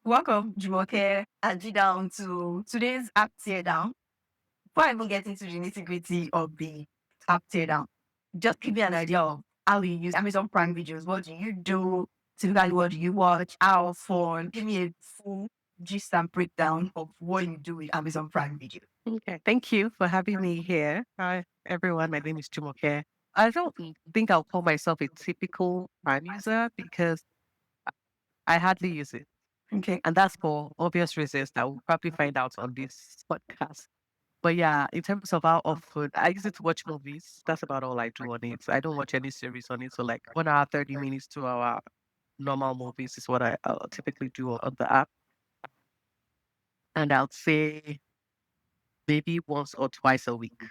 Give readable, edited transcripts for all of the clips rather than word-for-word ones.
Welcome, Jumoke and Detan, to today's app tear down. Before I even get into the nitty gritty of the app tear down, just give me an idea of how you use Amazon Prime videos. What do you do? Typically, what do you watch? How fun? Give me a full gist and breakdown of what you do with Amazon Prime video. Okay, thank you for having me here. Hi, everyone. My name is Jumoke A. I don't think I'll call myself a typical Prime user because I hardly use it. Okay. And that's for obvious reasons that we'll probably find out on this podcast. But yeah, in terms of how often I use it to watch movies, that's about all I do on it. I don't watch any series on it. So like 1 hour, 30 minutes, 2 hour normal movies is what I'll typically do on the app. And I'll say maybe once or twice a week.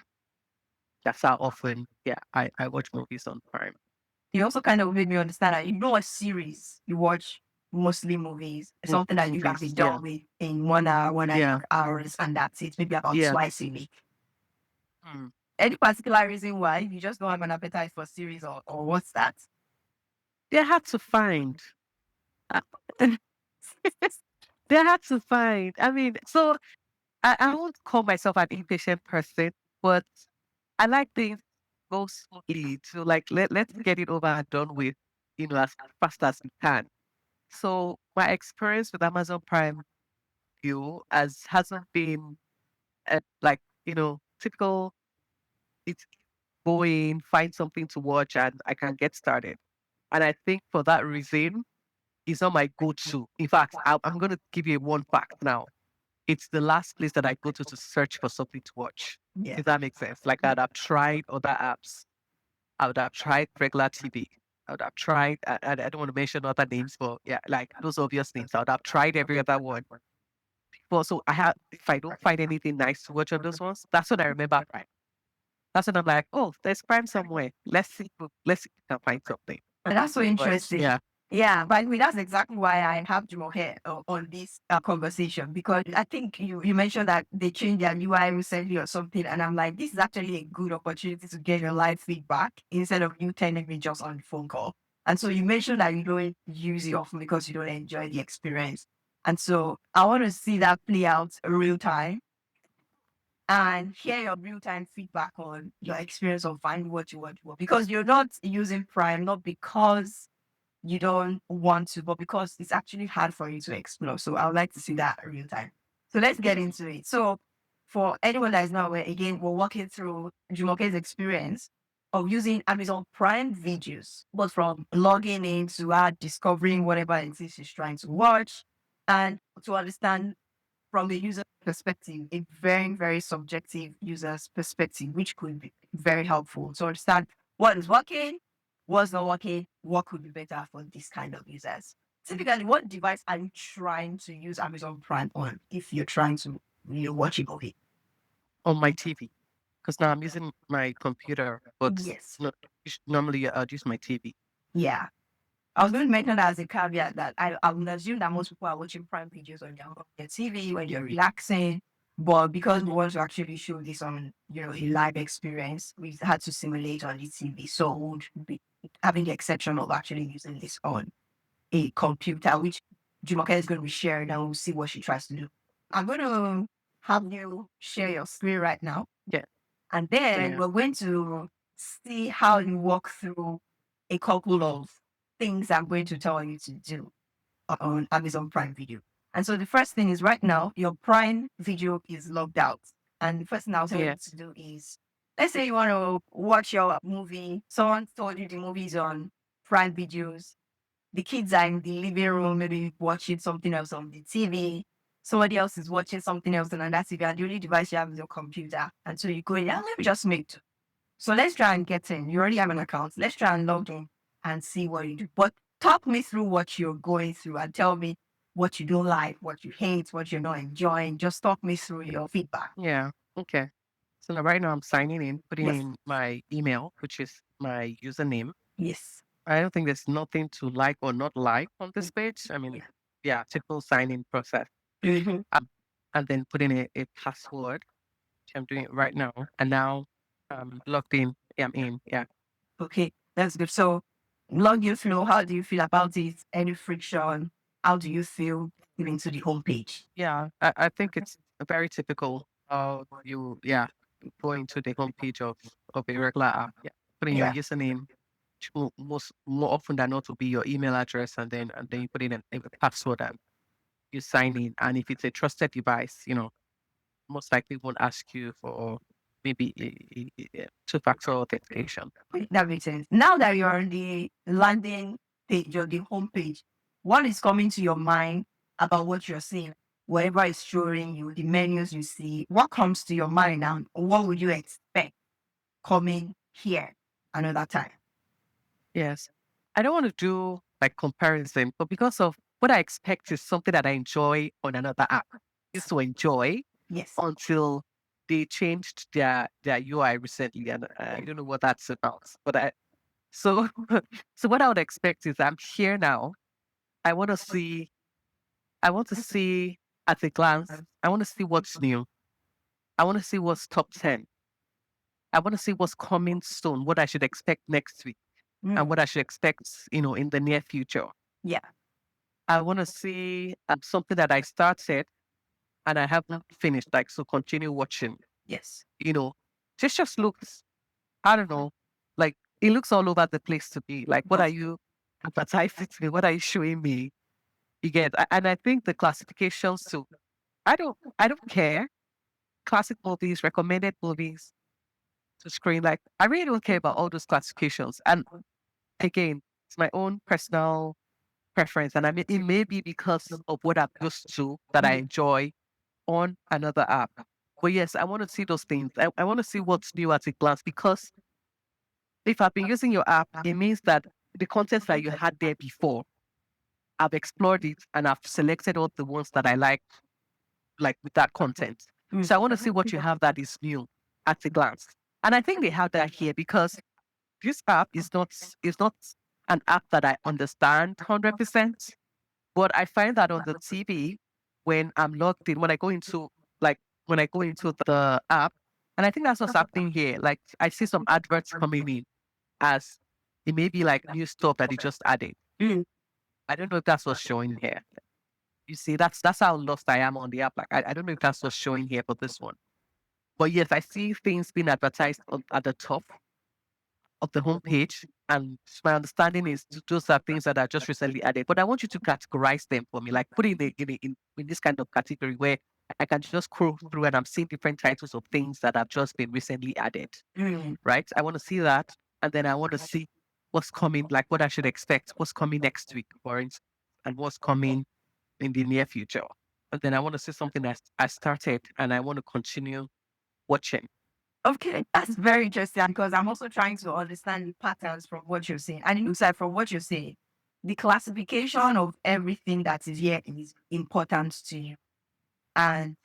That's how often, yeah, I watch movies on Prime. You also kind of made me understand that you know a series, you watch mostly movies, something that you can be Movies, yeah, done with in 1 hour, one and a yeah, half hours, and that's it, maybe about yeah. twice a week. Mm. Any particular reason why you just don't have an appetite for series or what's that? They're hard to find. Uh, They're hard to find. I mean, so I won't call myself an impatient person, but I like things go slowly to like let's get it over and done with, as fast as we can. So my experience with Amazon Prime View as hasn't been like typical. It's go in, find something to watch, and I can get started. And I think for that reason, it's not my go-to. In fact, I'm going to give you one fact now. It's the last place that I go to search for something to watch. Yeah. If that makes sense. Like I'd have tried other apps. I would have tried regular TV. I would have tried, I don't want to mention other names, but yeah, like those obvious names. I would have tried every other one. But so if I don't find anything nice to watch on those ones, that's when I remember Prime. That's when I'm like, oh, there's Prime somewhere. Let's see if we can find something. And that's so But interesting. yeah, Yeah, by the way, that's exactly why I have Jumo here on this conversation, because I think you mentioned that they changed their UI recently or something, and I'm like, this is actually a good opportunity to get your live feedback instead of you telling me just on the phone call. And so you mentioned that you don't use it often because you don't enjoy the experience. And so I want to see that play out real time and hear your real time feedback on your experience of finding what you want to watch. Because you're not using Prime, not because you don't want to, but because it's actually hard for you to explore. So I would like to see that real time. So let's get into it. So for anyone that is not aware, again, we're walking through Jumoke's experience of using Amazon Prime videos, but from logging in to discovering whatever it is she's trying to watch and to understand from a user perspective, a very, very subjective user's perspective, which could be very helpful to understand what is working, what's not working, what could be better for this kind of users. Typically, what device are you trying to use Amazon Prime on if you're trying to watch a movie? on my TV. Because now I'm using my computer, but Yes. not, normally I'd use my TV. Yeah. I was going to mention that as a caveat that I would assume that most people are watching Prime videos on their TV when they're relaxing. But because we want to actually show this on, a live experience, we had to simulate on the TV. So we would be having the exception of actually using this on a computer, which Jumoke is going to be sharing, and we'll see what she tries to do. I'm going to have you share your screen right now. Yeah, And then yeah, we're going to see how you walk through a couple of things I'm going to tell you to do on Amazon Prime Video. And so the first thing is right now, your Prime Video is logged out. And the first thing I'll tell you yeah, to do is, let's say you want to watch your movie. Someone told you the movie is on Prime Videos. The kids are in the living room, maybe watching something else on the TV. Somebody else is watching something else on that TV, and the only device you have is your computer. And so you go, yeah, let me just make two. So let's try and get in. You already have an account. Let's try and log in and see what you do. But talk me through what you're going through and tell me what you don't like, what you hate, what you're not enjoying. Just talk me through your feedback. yeah. Okay. So now right now I'm signing in, putting Yes. in my email, which is my username. Yes. I don't think there's nothing to like or not like on this page. I mean, yeah, typical sign-in process. Mhm. And then put in a password, which I'm doing it right now. And now I'm logged in. Yeah, I'm in. Yeah. Okay, that's good. So log in flow, how do you feel about it? Any friction? How do you feel? into the homepage. Yeah, I think it's very typical. Yeah, go into the homepage of a regular app. Yeah, put in your Yeah. username, which will more often than not will be your email address, and then you put in a password and you sign in. And if it's a trusted device, most likely won't ask you for maybe a two-factor authentication. That makes sense. Now that you're on the landing page or the homepage, what is coming to your mind about what you're seeing? Whatever is showing you, the menus you see, what comes to your mind and what would you expect coming here another time? Yes. I don't want to do like comparison, but because of what I expect is something that I enjoy on another app. Used to enjoy Yes. until they changed their UI recently, and I don't know what that's about. But so so what I would expect is I'm here now. I want to see. I want to see at a glance. I want to see what's new. I want to see what's top 10. I want to see what's coming soon. What I should expect next week, and Mm, what I should expect, in the near future. yeah. I want to see something that I started and I haven't finished. Like, so continue watching. Yes. You know, this just looks, I don't know, like it looks all over the place to me. Like, what are you advertising to me? What are you showing me? You get, and I think the classifications too. I don't care. Classic movies, recommended movies to screen. Like, I really don't care about all those classifications. And again, it's my own personal preference, and I mean, it may be because of what I'm used to that I Mm, enjoy on another app. But yes, I want to see those things. I want to see what's new at a glance because if I've been using your app, it means that the content that you had there before, I've explored it and I've selected all the ones that I like with that content. mm, So I want to see what you have that is new at a glance. And I think they have that here because this app is not an app that I understand 100%. But I find that on the TV, when I'm logged in, like when I go into the app, and I think that's what's happening here. Like I see some adverts coming in as it may be like new stuff that they just added. mm. I don't know if that's what's showing here. You see, that's how lost I am on the app. Like I don't know if that's what's showing here for this one. But yes, I see things being advertised at the top of the homepage. And my understanding is those are things that are just recently added. But I want you to categorize them for me, like put it in this kind of category where I can just scroll through and I'm seeing different titles of things that have just been recently added. Mm. Right? I want to see that. And then I want to see what's coming, like what I should expect, what's coming next week, for instance, and what's coming in the near future. And then I want to see something that I started and I want to continue watching. Okay, that's very interesting because I'm also trying to understand the patterns from what you're saying. And it looks like from what you're saying, the classification of everything that is here is important to you. And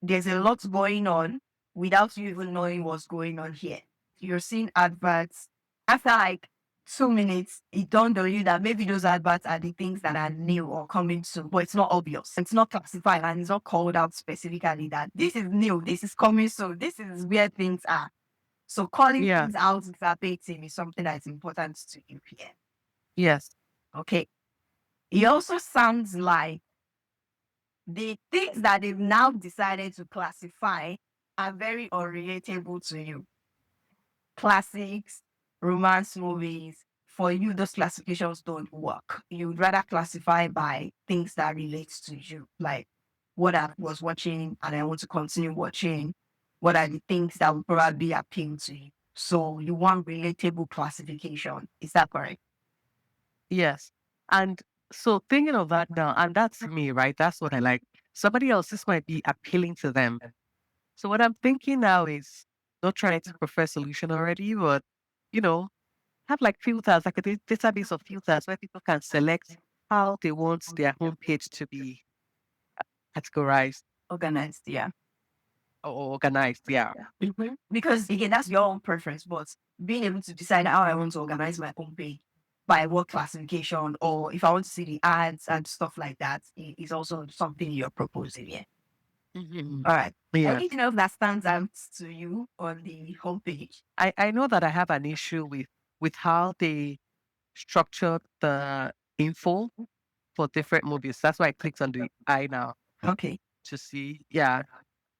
there's a lot going on without you even knowing what's going on here. You're seeing adverts. After like 2 minutes, it dawned on you that maybe those adverts are the things that are new or coming soon, but it's not obvious. It's not classified and it's not called out specifically that this is new, this is coming soon, this is where things are. So calling Yeah. things out verbatim is something that's important to you here. Yes. Okay. It also sounds like the things that they've now decided to classify are very unrelatable to you. Classics, romance movies, for you, those classifications don't work. You'd rather classify by things that relate to you, like what I was watching and I want to continue watching. What are the things that will probably appeal to you? So you want relatable classification. Is that correct? Yes. And so thinking of that now, and that's me, right? That's what I like. Somebody else, this might be appealing to them. So what I'm thinking now is not trying to prefer solution already, but you know, have like filters, like a database of filters where people can select how they want their homepage to be categorized Organized, yeah. or organized. Yeah. Mhm. Because again, that's your own preference, but being able to decide how I want to organize my homepage by what classification or if I want to see the ads and stuff like that is also something you're proposing here. Mhm. All right. Yeah. Anything else that stands out to you on the homepage? I know that I have an issue with how they structured the info. for different movies. That's why I clicked on the I now Okay. to see. Yeah.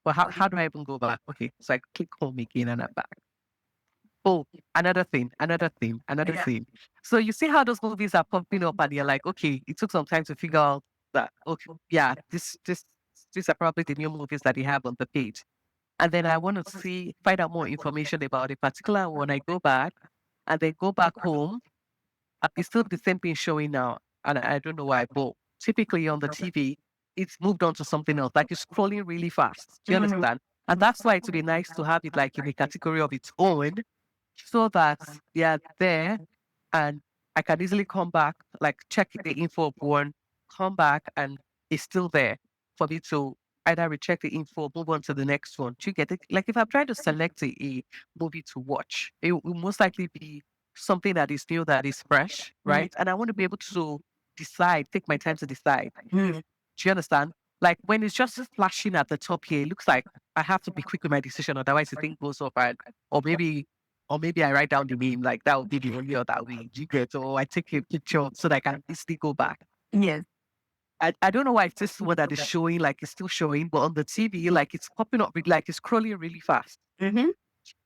But how do I even go back? Okay. So I click home again and I'm back. Oh, another Yeah. thing. So you see how those movies are popping up and you're like, okay, it took some time to figure out that, okay, yeah, these are probably the new movies that they have on the page. And then I want to find out more information about a particular one. I go back and then go back home. It's still the same thing showing now. And I don't know why, but typically on the TV, it's moved on to something else. Like it's scrolling really fast. Do you Mhm. understand? And that's why it would be nice to have it like in a category of its own so that they are there and I can easily come back, like check the info of one, come back and it's still there for me to either recheck the info, move on to the next one. Do you get it? Like if I'm trying to select a movie to watch, it will most likely be something that is new, that is fresh, Mm. right? And I want to be able to decide, take my time to decide. Mm. Do you understand? Like when it's just flashing at the top here, it looks like I have to be quick with my decision, otherwise the thing goes off and or maybe I write down the name, like that would be the only other way. Do you get? Or I take a picture so that I can easily go back. Yes. I don't know why it's this one that is showing, like it's still showing, but on the TV, like it's popping up, like it's scrolling really fast. Mm-hmm.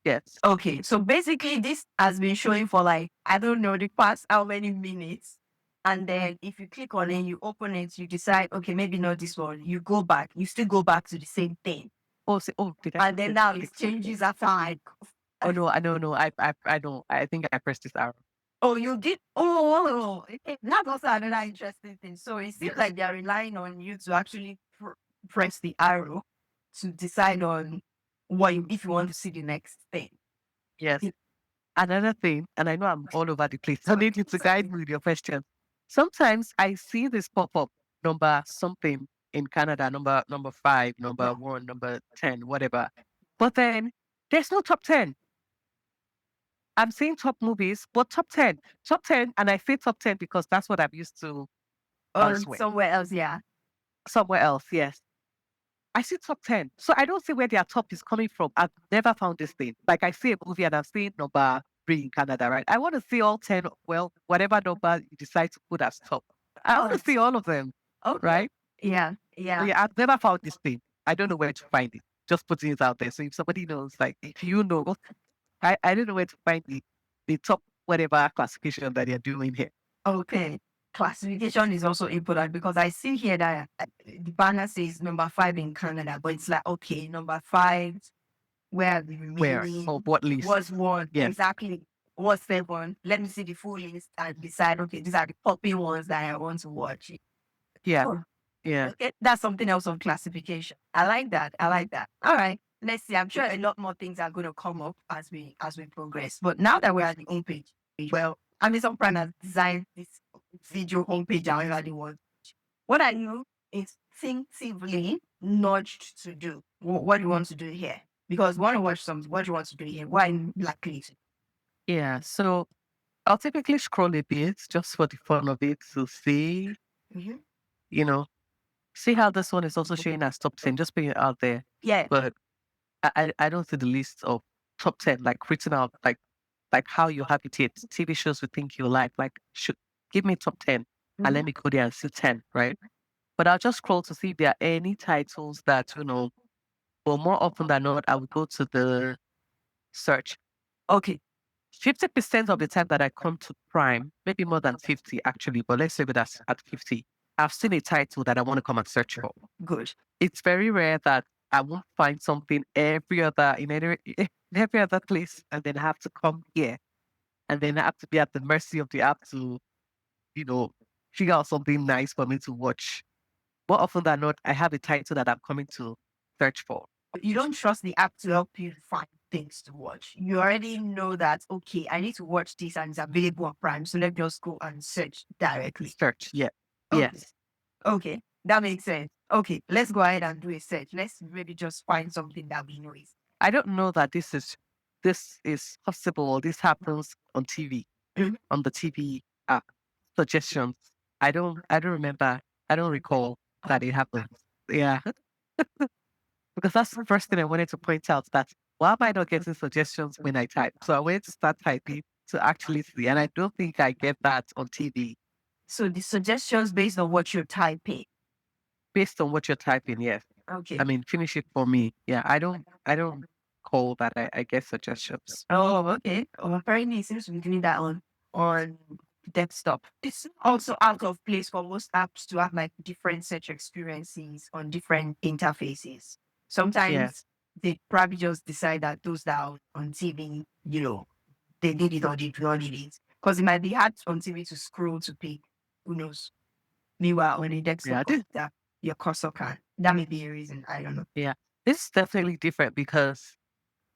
Yes. Okay. So basically, this has been showing for like, I don't know, the past how many minutes. And then if you click on it, you open it, you decide, okay, maybe not this one. You go back, you still go back to the same thing. Oh, did I? And then now it changes after like, Oh no, I know, no, I don't. I think I pressed this arrow. oh, you did. Oh, that's also another interesting thing. So it seems like they're relying on you to actually press the arrow to decide on if you want to see the next thing. Yes. Another thing, and I know I'm all over the place. I need you to guide me with your questions. Sometimes I see this pop up number something in Canada, number 5, number 1, number 10, whatever. But then there's no top 10. I'm seeing top movies, but top 10, and I say top 10 because that's what I'm used to Or elsewhere. somewhere else, yeah. Somewhere else, yes. I see top 10. So I don't see where their top is coming from. I've never found this thing. Like I see a movie and I'm seeing number 3 in Canada, right? I want to see all 10, well, whatever number you decide to put as top. I want to see all of them, Okay. right? Yeah, So yeah. yeah, I've never found this thing. I don't know where to find it. Just putting it out there. So if somebody knows, like if you know, I don't know where to find the top whatever classification that they're doing here. Okay. Classification is also important because I see here that the banner says number 5 in Canada, but it's like, okay, number 5, where are the Where? remaining? Or what list? What's one? Yes. Exactly. What's 7? Let me see the full list and decide, okay, these are the poppy ones that I want to watch. Yeah. Oh, Yeah. okay. That's something else on classification. I like that. I like that. All right. Let's see. I'm sure a lot more things are going to come up as we progress. But now that we're at the homepage, well, Amazon Prime has designed this video homepage however they want. What are you instinctively nudged to do? What do you want to do here? Because you want to watch something, what do you want to do here? Why are you likely to? Yeah. So I'll typically scroll a bit just for the fun of it to see, Mhm. you know, see how this one is also showing as top 10, just putting it out there. Yeah. But I don't see the list of top 10, like written out, like how you have it here. TV shows you think you like, should give me top 10 and let Mhm. me go there and see 10, right? But I'll just scroll to see if there are any titles that, but more often than not, I would go to the search. Okay. 50% of the time that I come to Prime, maybe more than 50 actually, but let's say that's at 50, I've seen a title that I want to come and search for. Good. It's very rare that I won't find something in every other place and then have to come here and then I have to be at the mercy of the app to, you know, figure out something nice for me to watch. More often than not, I have a title that I'm coming to search for. You don't trust the app to help you find things to watch. You already know that, okay, I need to watch this and it's available on Prime. So let me just go and search directly. Search, yeah. Okay. Yes. Okay. That makes sense. Okay. Let's go ahead and do a search. Let's maybe just find something that we know is. I don't know that this is possible or this happens on TV, Mhm. on the TV app. Suggestions. I don't remember. I don't recall that it happens. Yeah. Because that's the first thing I wanted to point out that why am I not getting suggestions when I type? So I wanted to start typing to actually see. And I don't think I get that on TV. So the suggestions based on what you're typing. based on what you're typing. Yes. Okay. I mean, finish it for me. Yeah. I don't call that. I get suggestions. Oh, okay. Oh, apparently it seems to be doing that on desktop. It's also out of place for most apps to have like different search experiences on different interfaces. Yeah. Sometimes they probably just decide that those that are on TV, they did it or they do not need it. Because it might be hard on TV to scroll to pick. Who knows? Meanwhile, on a desktop Yeah. computer, your cursor can. That may be a reason. I don't know. Yeah. This is definitely different because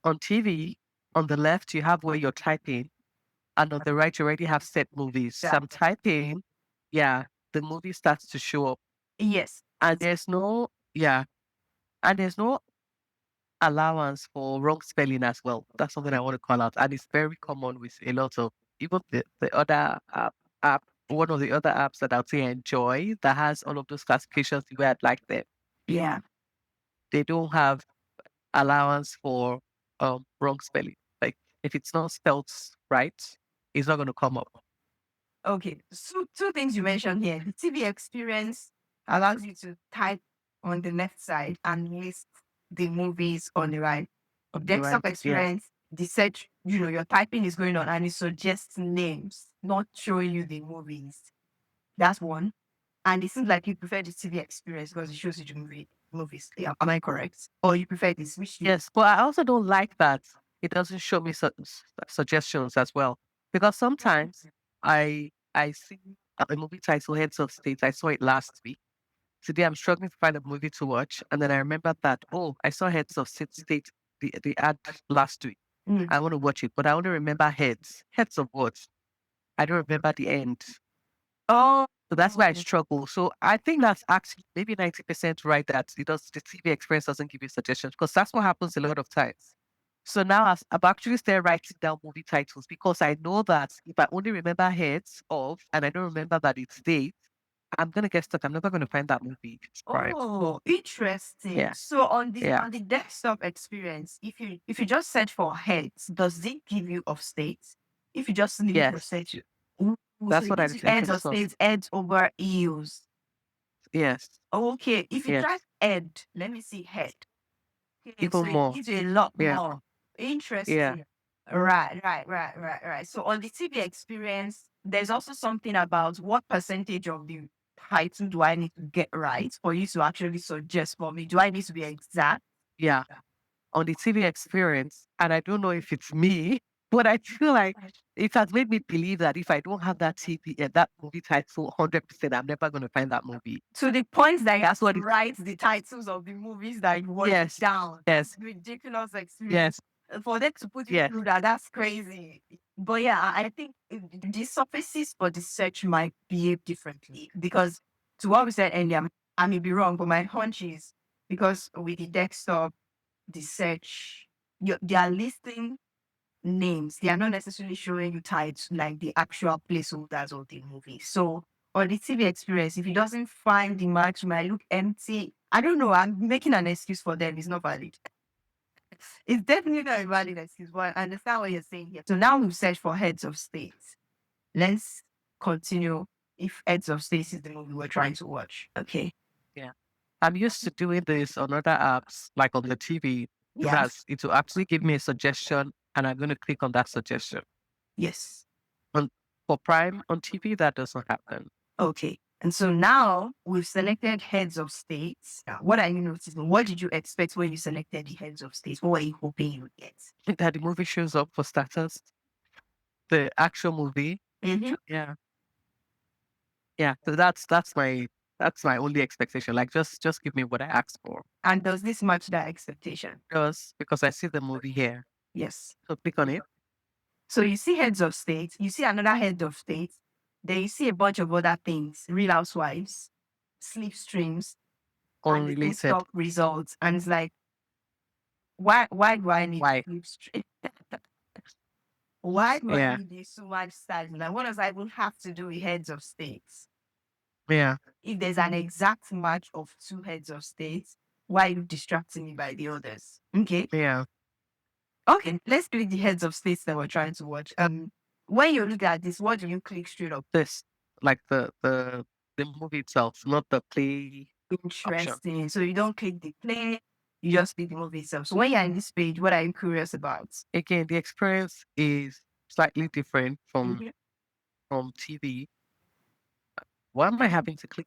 on TV, on the left, you have where you're typing, and on the right, you already have set movies. So Yeah. I'm typing, yeah, the movie starts to show up. Yes. And there's no allowance for wrong spelling as well. That's something I want to call out. And it's very common with a lot of, even the other one of the other apps that I'd say I enjoy that has all of those classifications the way I'd like them. Yeah. They don't have allowance for wrong spelling. Like if it's not spelled right, it's not going to come up. Okay, so two things you mentioned here. The TV experience allows you to type on the left side and list the movies on the right. Of Right? desktop Yeah. experience, the search, your typing is going on and it suggests names, not showing you the movies. That's one. And it seems like you prefer the TV experience because it shows you the movies. Yeah, am I correct? Or you prefer the switch to Yes, but I also don't like that it doesn't show me suggestions as well because sometimes I see a movie title Heads of State. I saw it last week. Today I'm struggling to find a movie to watch, and then I remember that I saw Heads of State the ad last week. Mm. I want to watch it, but I only remember heads. Heads of what? I don't remember the end. Oh, So that's why I struggle. So I think that's actually maybe 90% right that the TV experience doesn't give you suggestions because that's what happens a lot of times. So now I've actually started writing down movie titles because I know that if I only remember heads of and I don't remember that it's date, I'm gonna get stuck. I'm never gonna find that movie. Right. oh, interesting. Yeah. So on the Yeah. on the desktop experience, if you just search for heads, does it give you of states? If you just limit your Yes. search, ooh, so That's it what gives you I heads think of so. states, heads over eels. Yes. Okay, if you try Yes. head, let me see head. Okay, Even so it more. gives you a lot Yeah. more. Yeah. Interesting. Right. So on the TV experience, there's also something about what percentage of the title do I need to get right for you to actually suggest for me? Do I need to be exact? Yeah. On the TV experience, and I don't know if it's me, but I feel like it has made me believe that if I don't have that that movie title 100%, I'm never going to find that movie. To the point that you have That's what to it. write the titles of the movies that you watch Yes, down. yes, That's ridiculous experience. yes, For them to put you yes, through that, that's crazy. But yeah, I think the surfaces for the search might behave differently because to what we said earlier, I may be wrong, but my hunch is because with the desktop, the search, they are listing names. They are not necessarily showing you titles like the actual placeholders of the movie. So on the TV experience, if it doesn't find the match, it might look empty. I don't know. I'm making an excuse for them. It's not valid. It's definitely not a valid excuse, but I understand what you're saying here. So now we've searched for heads of states. Let's continue if heads of states is the movie we're trying to watch. Okay. yeah. I'm used to doing this on other apps, like on the TV, Yeah. that it will actually give me a suggestion, and I'm going to click on that suggestion. Yes. On For Prime on TV, that doesn't happen. Okay. And so now we've selected heads of states. Now, what are you noticing? What did you expect when you selected the heads of states? What were you hoping you would get? That the movie shows up for starters, the actual movie. Mm-hmm. Yeah, yeah. So that's my only expectation. Like just give me what I asked for. And does this match that expectation? Just because I see the movie here. Yes. So click on it. So you see heads of states, you see another head of states, then you see a bunch of other things, Real Housewives, Slipstreams, and the Unrelated. desktop results. And it's like, why do I need Why? Slipstream? Why do I Yeah. need this so much stuff? Like, what does I even have to do with heads of states? Yeah. If there's an exact match of two heads of states, why are you distracting me by the others? Okay. Yeah. Okay. Let's click the heads of states that we're trying to watch. When you look at this, what do you click straight up? This. like the movie itself, not the play option. Interesting. So you don't click the play, you just click the movie itself. So when you're in this page, what are you curious about? Again, the experience is slightly different Mhm. from TV. Why am I having to click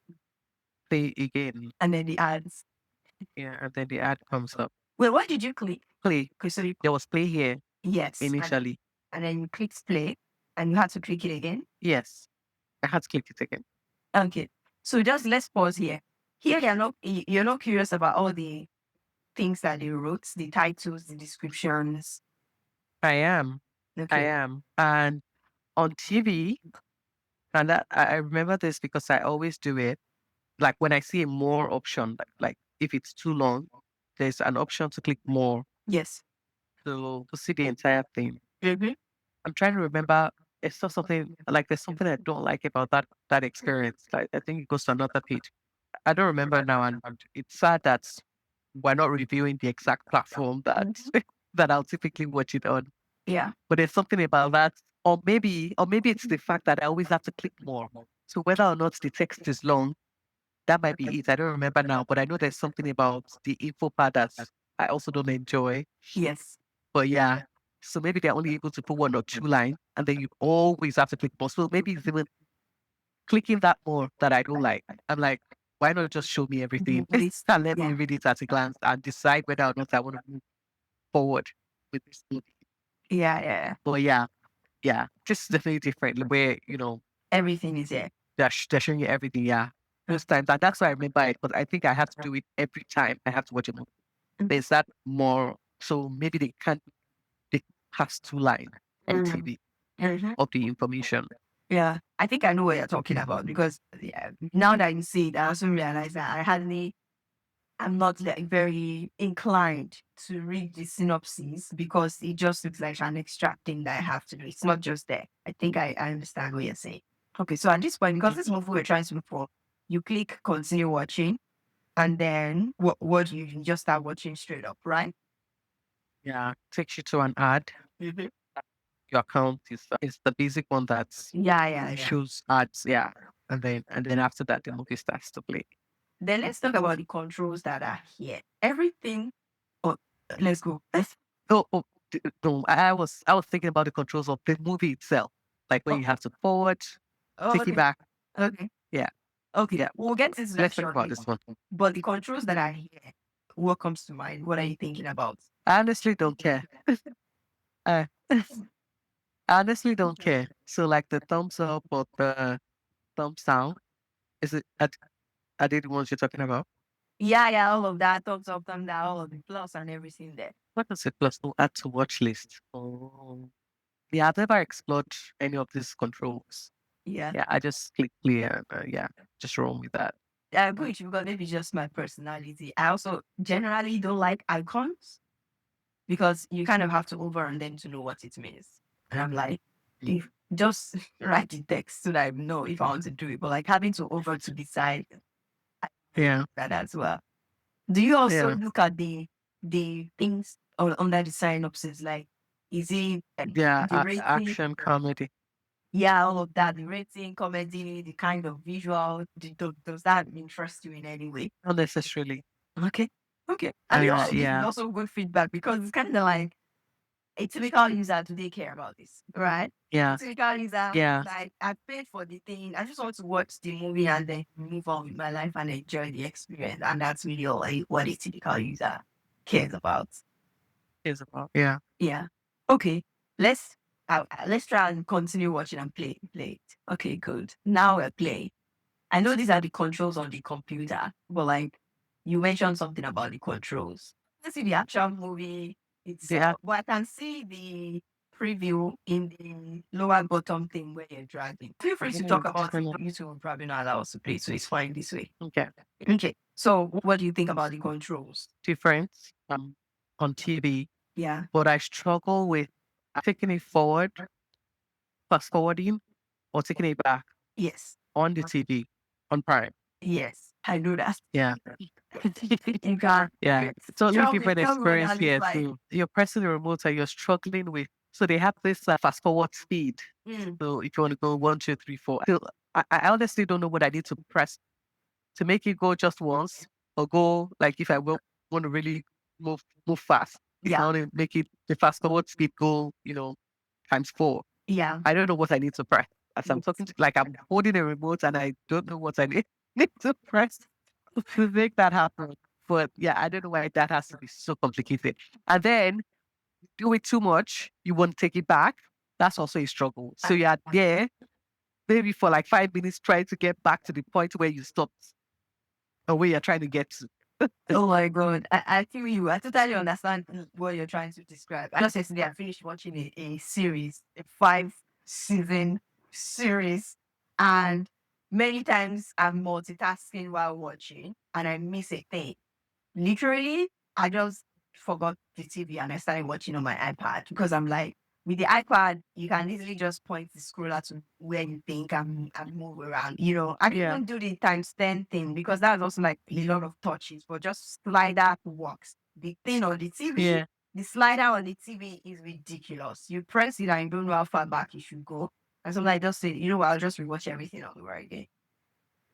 play again? And then the ads. Yeah, and then the ad comes up. Well, what did you click? Play. Okay, so you, There was play here yes. initially. And then you clicked play and you had to click it again. Yes, I had to click it again. Okay. So just let's pause here. Here you're not curious about all the things that they wrote, the titles, the descriptions. I am. I Okay. am. And on TV, and that I remember this because I always do it. Like when I see a more option, like if it's too long, there's an option to click more Yes. to see the entire thing. I'm trying to remember. It's not something like there's something I don't like about that experience. Like I think it goes to another page. I don't remember now, and it's sad that we're not reviewing the exact platform that that I'll typically watch it on. Yeah. But there's something about that, or maybe it's the fact that I always have to click more. So whether or not the text is long, that might be it. I don't remember now, but I know there's something about the info part that I also don't enjoy. Yes. But yeah, so maybe they're only able to put one or two lines, and then you always have to click more. So maybe it's even clicking that more that I don't like. I'm like, why not just show me everything Please. and let me Yeah. read it at a glance and decide whether or not I want to move forward with this movie. Yeah. Yeah. But yeah, this is definitely different. Where Everything is there. they're showing you everything. Yeah, those times, and that's why I remember it. But I think I have to do it every time I have to watch a movie. There's that more. So maybe they cast two lines on Mhm. TV Mhm. of the information. Yeah. I think I know what you're talking about because yeah, now that you say it, I also realize that I'm not like very inclined to read the synopsis because it just looks like an extra thing that I have to do. It's not just there. I think I understand what you're saying. Okay, so at this point, because this movie we're trying to look for, you click continue watching, and then what do you just start watching straight up, right? Yeah, takes you to an ad. Mm-hmm. Your account is the basic one that's Yeah, yeah, yeah. shows ads. Yeah, and then after that the movie starts to play. Then let's talk about the controls that are here. Everything. Oh, let's go. Let's. No, I was thinking about the controls of the movie itself, like when Oh, you have to forward, take it okay. back. Okay. Yeah, Okay. yeah. We'll get into that Let's talk about shortly. this one. But the controls that are here, what comes to mind? What are you thinking about? I honestly don't care. I honestly don't care. So like the thumbs up or the thumbs down, is it? Are they the ones you're talking about? Yeah, yeah, all of that, thumbs up, thumb down, all of the plus and everything there. What does it plus? Oh, add to watch list. Oh, yeah. I've never explored any of these controls. Yeah. Yeah, I just click play and yeah, just roll with that. I agree with you because maybe just my personality. I also generally don't like icons because you kind of have to overrun them to know what it means. And I'm like, if just write the text so that I know if I want to do it. But like having to over to decide Yeah, that as well. Do you also yeah, look at the things under the synopsis? Like, is it yeah. the rating? Action comedy. Yeah, all of that. The rating, comedy, the kind of visual. Does that interest you in any way? Not necessarily. Okay. Okay. And this is Yeah, also good feedback because it's kind of like a typical user, do they care about this? Right? yeah, Typical user, yeah. like I paid for the thing. I just want to watch the movie and then move on with my life and enjoy the experience. And that's really all what a typical user cares about. Is about yeah. Yeah. Okay. Let's let's try and continue watching and play it. Okay, good. Now we're playing. I know these are the controls on the computer, but like you mentioned something about the controls. Let's see the actual movie Yeah, itself. But I can see the preview in the lower bottom thing where you're dragging. Feel free to talk about it. YouTube will probably not allow us to play, so it's fine this way. okay. Okay. So what do you think about the controls? Different on TV, Yeah. but I struggle with taking it forward, fast forwarding, or taking it back Yes. on the TV on Prime. Yes. I know that. Yeah, You can. yeah. Totally different Tell me what experience that looks here like. too. You're pressing the remote and you're struggling with. So they have this fast forward speed. Mm. So if you want to go 1, 2, 3, 4, I honestly don't know what I need to press to make it go just once or go like if I will want to really move fast. If I Yeah. want to make it the fast forward speed go, times four. Yeah. I don't know what I need to press. As I'm talking to like I'm holding a remote and I don't know what I need to press to make that happen. But yeah, I don't know why that has to be so complicated. And then do it too much, you won't take it back. That's also a struggle. So you're there maybe for like 5 minutes trying to get back to the point where you stopped or where you're trying to get to. Oh my god, I feel you. I totally understand what you're trying to describe. Just yesterday, I finished watching a series, a 5 season series, and many times I'm multitasking while watching, and I miss a thing. Literally, I just forgot the TV and I started watching on my iPad because I'm like, with the iPad, you can easily just point the scroller to where you think and move around. I didn't Yeah. even do the times 10 thing because that's also like a lot of touches, but just slider works. The thing on the TV, Yeah. the slider on the TV is ridiculous. You press it and you don't know how far back you should go. And so I just say, you know what, I'll just rewatch everything all over again.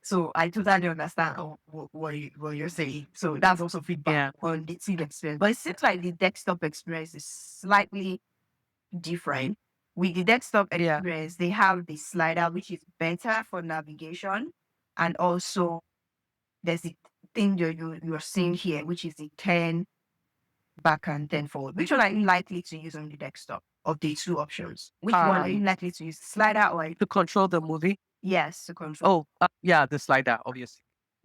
So I totally understand what you're saying. So that's also feedback Yeah. on the TV experience. But it seems like the desktop experience is slightly different. With the desktop Yeah. experience, they have the slider, which is better for navigation. And also there's the thing you're seeing here, which is the 10 back and 10 forward. Which one are you likely to use on the desktop of the two options? Which one are you likely to use? Slider or To control the movie. yes, to control? Oh, yeah, the slider, obviously.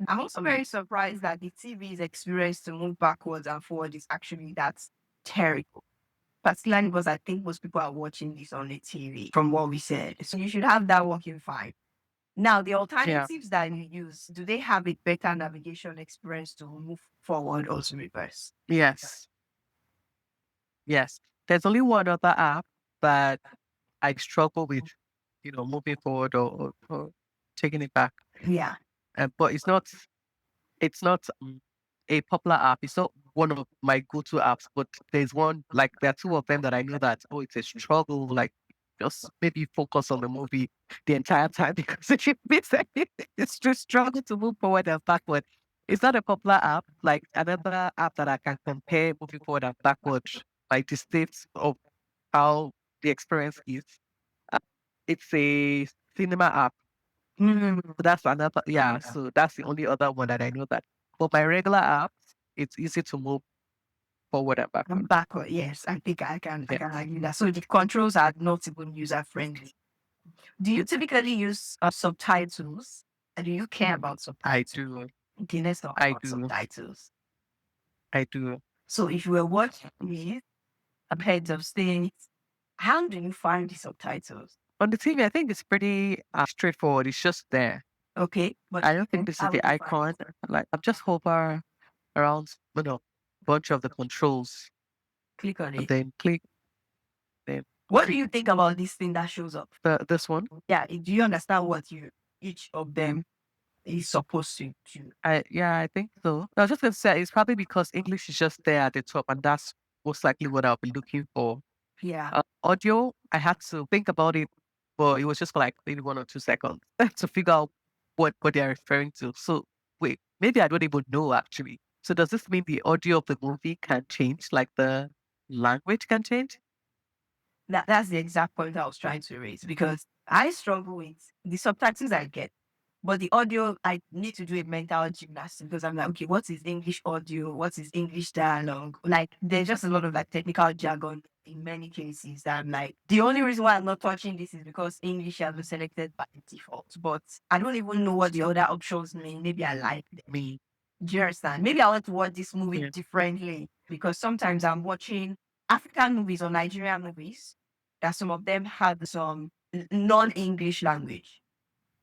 I'm also very surprised that the TV's experience to move backwards and forward is actually that's terrible. Particularly because I think most people are watching this on the TV from what we said. So you should have that working fine. Now, the Yeah. alternatives that you use, do they have a better navigation experience to move forward or to reverse? Yes. Yes. There's only one other app that I struggle with, moving forward or taking it back. Yeah. But it's not a popular app. It's not one of my go-to apps, but there's one like there are two of them that I know that it's a struggle. Like just maybe focus on the movie the entire time because if you miss anything, it's just struggle to move forward and backward. It's not a popular app. Like another app that I can compare moving forward and backward, like the states of how the experience is. Uh, it's a cinema app. Mm, So that's another, yeah. So that's the only other one that I know that. For my regular apps, it's easy to move forward and I'm backward. backward. Yes, I think I Yeah, can argue that. So the controls are not even user friendly. Do you typically use subtitles? And do you care about I subtitles? do. Okay, let's talk I about do. subtitles. I do. So if you were watching with a heads of state, how do you find the subtitles? On the TV, I think it's pretty straightforward. It's just there. Okay, but I don't think this is how would the you find icon. it? Like I'm just hover around, bunch of the controls Click on and it. then click. Then What do you think about this thing that shows up? this one. Yeah, do you understand what you each of them is supposed to do? I think so. I was just gonna say it's probably because English is just there at the top, and that's most likely what I'll be looking for. Yeah. Audio, I had to think about it, but it was just for like maybe 1 or 2 seconds to figure out what they're referring to. So wait, maybe I don't even know actually. So does this mean the audio of the movie can change, like the language can change? That's the exact point I was trying to raise because I struggle with the subtitles I get, but the audio I need to do a mental gymnastics because I'm like, okay, what is English audio? What is English dialogue? Like, there's just a lot of like technical jargon in many cases. That I'm like, the only reason why I'm not touching this is because English has been selected by default, but I don't even know what the other options mean. Maybe I like them. Me, Do you understand? Maybe I want to watch this movie yeah, differently because sometimes I'm watching African movies or Nigerian movies that some of them have some non-English language.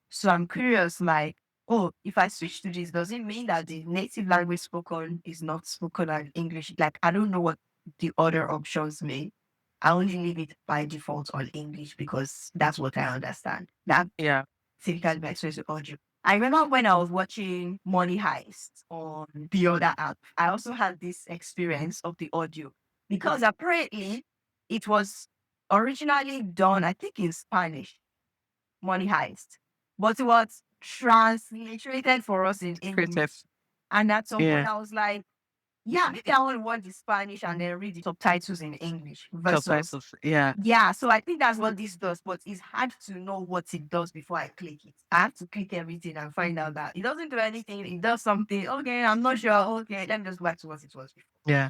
So I'm curious, like, oh, if I switch to this, does it mean that the native language spoken is not spoken in English? Like, I don't know what the other options mean. I only leave it by default on English because that's what I understand. That yeah, typically my experience with audio. I remember when I was watching Money Heist on the other app, I also had this experience of the audio because apparently it was originally done, I think, in Spanish, Money Heist. but it was transliterated for us in Creative. English. And at some point, Yeah. I was like, yeah, maybe I want to watch the Spanish and then read the subtitles in English versus. Subtitles. Yeah. Yeah, so I think that's what this does, but it's hard to know what it does before I click it. I have to click everything and find out that it doesn't do anything, it does something. Okay, I'm not sure. Okay, let me just go back to what it was before. Yeah.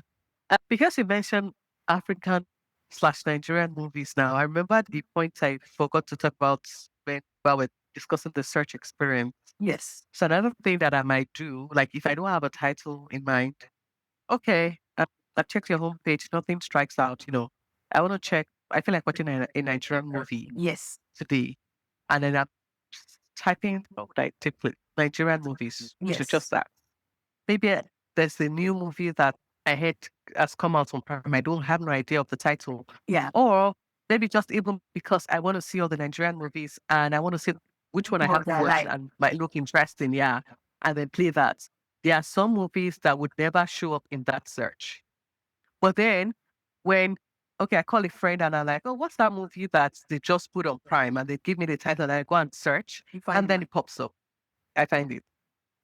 Because you mentioned African slash Nigerian movies now, I remember the point I forgot to talk about when we were discussing the search experience. Yes. So another thing that I might do, like if I don't have a title in mind, okay, I've checked your homepage, nothing strikes out, I want to check, I feel like watching a Nigerian movie Yes. today. And then I'm typing like typically Nigerian movies to Yes. just that. Maybe there's a new movie that I heard has come out on Prime. I don't have no idea of the title. Yeah. Or maybe just even because I want to see all the Nigerian movies and I want to see which one I What haven't I watched like. and might look interesting, yeah. And then play that. There are some movies that would never show up in that search. But then when okay, I call a friend and I'm like, oh, what's that movie that they just put on Prime? And they give me the title and I go and search You find and then it pops up. I find it.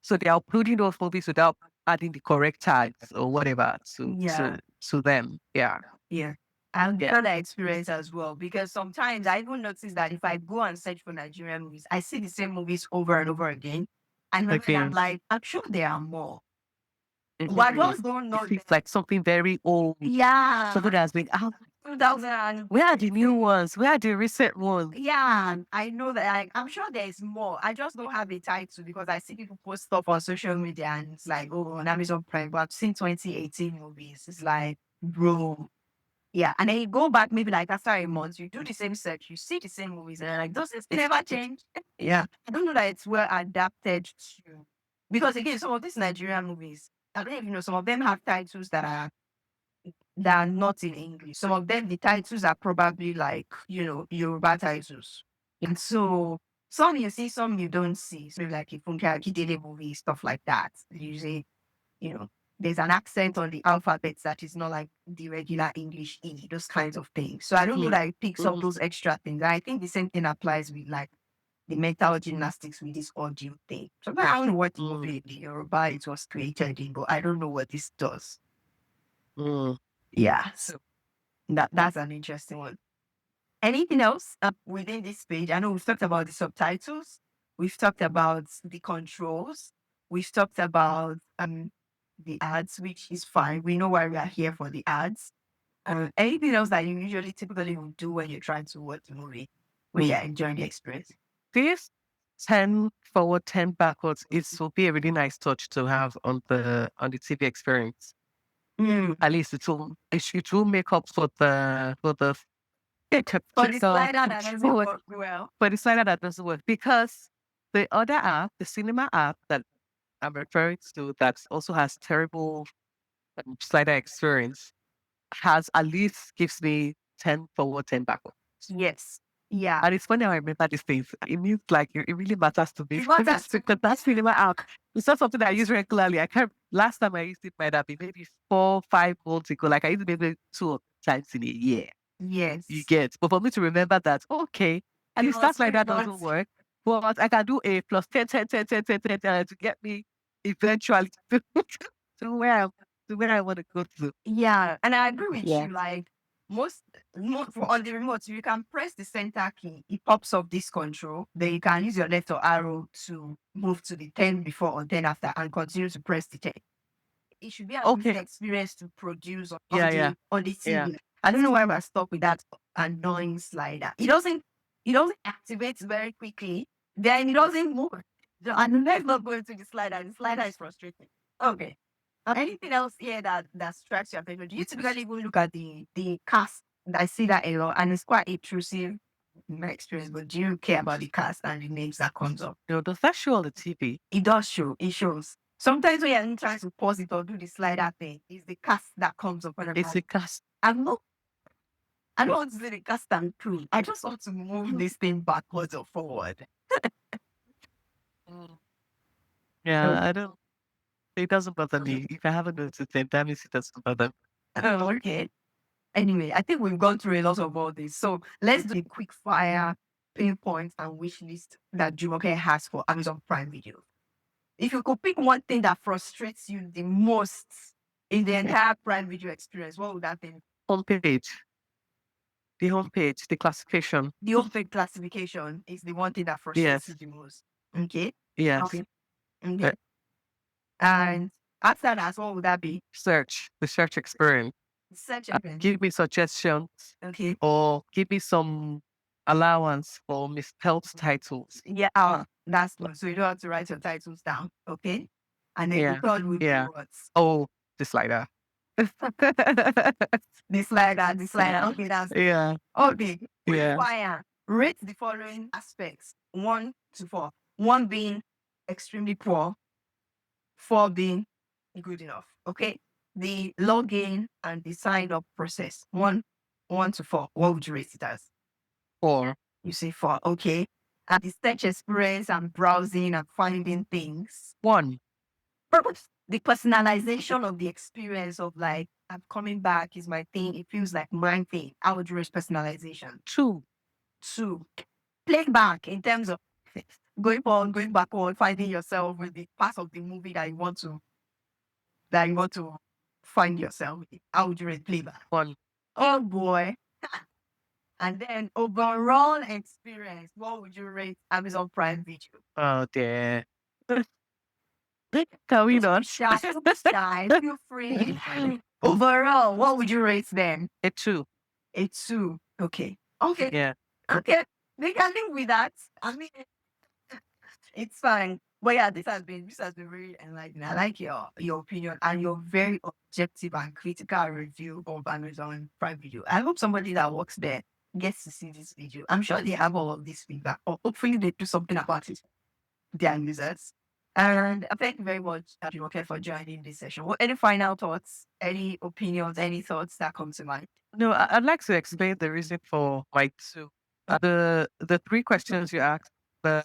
So they're uploading those movies without adding the correct tags or whatever Yeah. to them. Yeah. Yeah. I've Yeah. got that experience as well because sometimes I even notice that if I go and search for Nigerian movies, I see the same movies over and over again. And then I'm Again. like, I'm sure there are more. But I Mhm. just don't know. It's like something very old. Yeah. Something that has been out. 2000. Where are the new ones? Where are the recent ones? Yeah, I know that. I'm sure there is more. I just don't have a title because I see people post stuff on social media and it's like, oh, on Amazon Prime. But I've seen 2018 movies. It's like, bro. Yeah. And then you go back maybe like after a month, you do the same search, you see the same movies, and you're like, does it never change? Yeah. I don't know that it's well adapted to. Because again, some of these Nigerian movies, I don't even know, some of them have titles that are not in English. Some of them, the titles are probably like, Yoruba titles. And so some you see, some you don't see. So like a Funke Akindele movie, stuff like that. Usually, you know, there's an accent on the alphabet that is not like the regular English E, those kinds of things. So I don't know that it picks up those extra things. I think the same thing applies with like the mental gymnastics with this audio thing. So I don't know what movie in Yoruba it was created in, but I don't know what this does. Mm. Yeah. So that's an interesting one. Anything else within this page? I know we've talked about the subtitles. We've talked about the controls. We've talked about the ads, which is fine. We know why we are here for the ads. Anything else that you usually typically would do when you're trying to watch the movie when you're enjoying the experience? This 10 forward, 10 backwards, it will be a really nice touch to have on the TV experience. At least it will make up for the For the slider that doesn't forward work well. for the slider that doesn't work because the other app, the cinema app that I'm referring to, that also has terrible slider experience, has at least gives me 10 forward, 10 backward. Yes. Yeah. And it's funny how I remember these things. It means like it really matters to me. It matters. Because that cinema app, it's not something that I use regularly. I can't. Last time I used it might have been maybe 4, 5 months ago. Like I used it maybe 2 times in a year. Yes. You get. But for me to remember that, okay, at least stuff like that doesn't work. But I can do a plus 10, 10, 10, 10, 10, 10, 10 to get me eventually to where I want to go to. Yeah, and I agree with Yeah. you. Like on the remote, you can press the center key. It pops up this control. Then you can use your left or arrow to move to the 10 before or 10 after and continue to press the 10. It should be an easy Okay. experience to produce on Yeah, the yeah. on the TV. Yeah. I don't know why we're stuck with that annoying slider. It doesn't activate very quickly. Then it doesn't move. And let's not go into the slider. The slider is frustrating. Okay. Anything else here that strikes your attention? Do you typically even look at the cast? I see that a lot, and it's quite intrusive in my experience. But do you care about the cast and the names that comes up? Does that show on the TV? It does show. It shows. Sometimes when you're trying to pause it or do the slider thing, it's the cast that comes up. And It's a cast. I don't want to see the cast and crew. I just want to move this thing backwards or forward. Yeah, I don't. It doesn't bother me. If I haven't noticed it, that means it doesn't bother me. Oh, okay. Anyway, I think we've gone through a lot of all this. So let's do a quick fire pain points and wish list that Jumoke has for Amazon Prime Video? If you could pick one thing that frustrates you the most in the entire Prime Video experience, what would that be? Homepage. The homepage, the classification. The homepage classification is the one thing that frustrates you Yes. the most. Okay. Yes. Okay. Okay. And after that, what would that be? Search, the search experience. Search engine. Give me suggestions Okay. or give me some allowance for misspelled titles. Yeah, that's good. So you don't have to write your titles down. Okay. And then the Yeah. third would be Yeah. what? Oh, this like that. This like that, this like that. Okay, that's Yeah. okay. Yeah. Quickfire. Rate the following aspects: 1 to 4. 1 being extremely poor, 4 being good enough. Okay. The login and the sign up process. 1 to 4. What would you rate it as? 4. You say 4. Okay. And the search experience and browsing and finding things. 1. The personalization of the experience of like, I'm coming back is my thing. It feels like my thing. I would rate personalization. 2. 2. Playback in terms of going backward, finding yourself with the part of the movie that you want to find yourself with. How would you rate playback? 1. Oh boy. And then overall experience, what would you rate Amazon Prime Video? Oh dear. Can we not? Shy, feel free. Overall, what would you rate them? A 2. A 2. Okay. Okay. Yeah. Okay. We can live with that. I mean, it's fine. But yeah, this has been very enlightening. I like your opinion and your very objective and critical review of Amazon Prime Video. I hope somebody that works there gets to see this video. I'm sure they have all of this feedback, or hopefully they do something about it, their users. And thank you very much, Jumoke, for joining this session. Any final thoughts, any opinions, any thoughts that come to mind? No, I'd like to explain the reason for my 2. The 3 questions you asked, the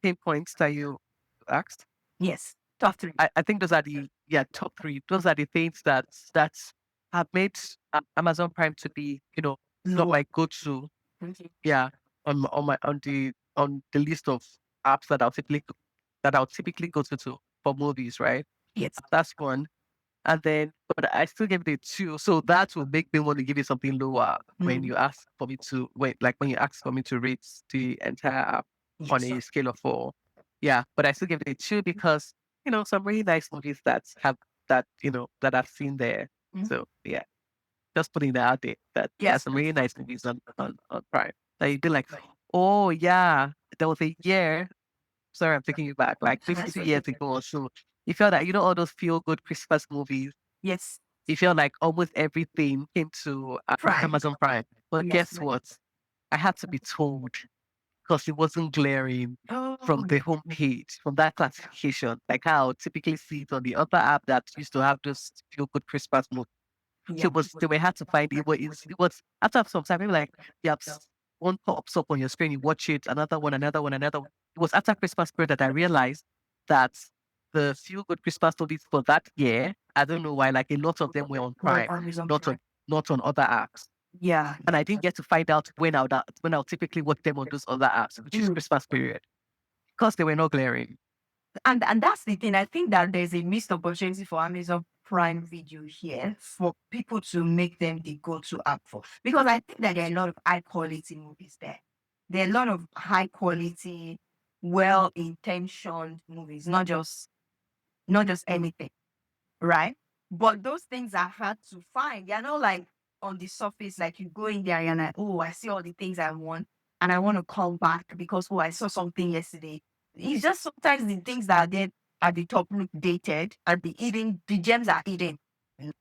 pinpoints that you asked. Yes, top 3. I think those are the top 3. Those are the things that have made Amazon Prime to be, not my go-to. Yeah, on the list of apps that I'll typically go to for movies, right? Yes. That's one. And then, but I still gave it a 2. So that will make me want to give it something lower when you ask for me to when you ask for me to rate the entire app on a scale of 4. Yeah, but I still give it a 2 because some really nice movies that I've seen there. So yeah, just putting that out there that there's some really nice movies on Prime that you'd be like, oh yeah, there was a year. Sorry, I'm taking you back, like 52 years ago or so. You felt that all those feel good Christmas movies. Yes. You feel like almost everything came to Amazon Prime. But guess what? I had to be told because it wasn't glaring from the homepage, from that classification, like how I would typically see it on the other app that used to have those feel good Christmas movies. Yeah. So we had to find it. It was after some time, maybe like one pops up on your screen, you watch it, another one. It was after Christmas period that I realized that the feel good Christmas movies for that year, I don't know why, like a lot of them were on Prime, not on other apps. Yeah. And I didn't get to find out when I'll typically watch them on those other apps, which is Christmas period, because they were not glaring. And that's the thing. I think that there's a missed opportunity for Amazon Prime Video here for people to make them the go-to app for. Because I think that there are a lot of high quality movies there. There are a lot of high quality, well-intentioned movies, not just anything, right? But those things are hard to find. They're not like on the surface, like you go in there and you're like, oh, I see all the things I want and I want to come back because I saw something yesterday. It's just sometimes the things that are there at the top look dated and the gems are hidden.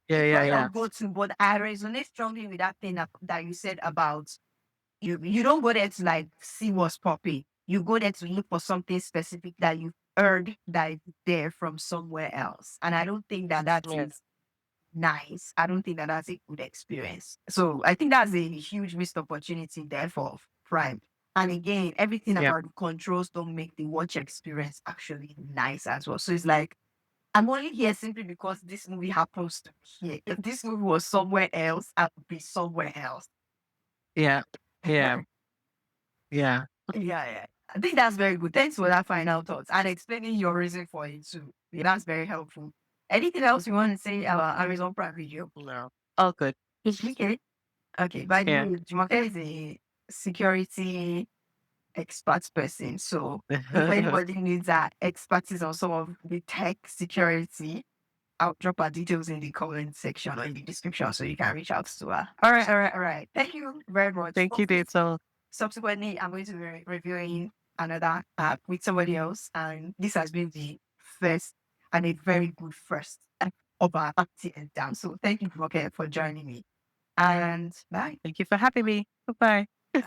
Yeah. Go to, but I resonate strongly with that thing that you said about you don't go there to like see what's popping. You go there to look for something specific that you heard that is there from somewhere else. And I don't think that is nice. I don't think that that's a good experience. So I think that's a huge missed opportunity there for Prime. And again, everything about the controls don't make the watch experience actually nice as well. So it's like, I'm only here simply because this movie happens to be here. If this movie was somewhere else, I would be somewhere else. Yeah. Yeah, yeah. I think that's very good. Thanks for that final thoughts and explaining your reason for it too. Yeah, that's very helpful. Anything else you want to say about Amazon Prime Video? No. All good. Okay. Okay. By the Yeah. way, Jumoke is a security expert person. So if anybody needs expertise on some of the tech security, I'll drop our details in the comment section or in the description so you can reach out to her. All right, all right, all right. Thank you very much. Thank you, Detan. Subsequently, I'm going to be reviewing another app with somebody else. And this has been the first and a very good first of our acting and down. So thank you, Rocket, for joining me. And bye. Thank you for having me. Bye-bye. Bye.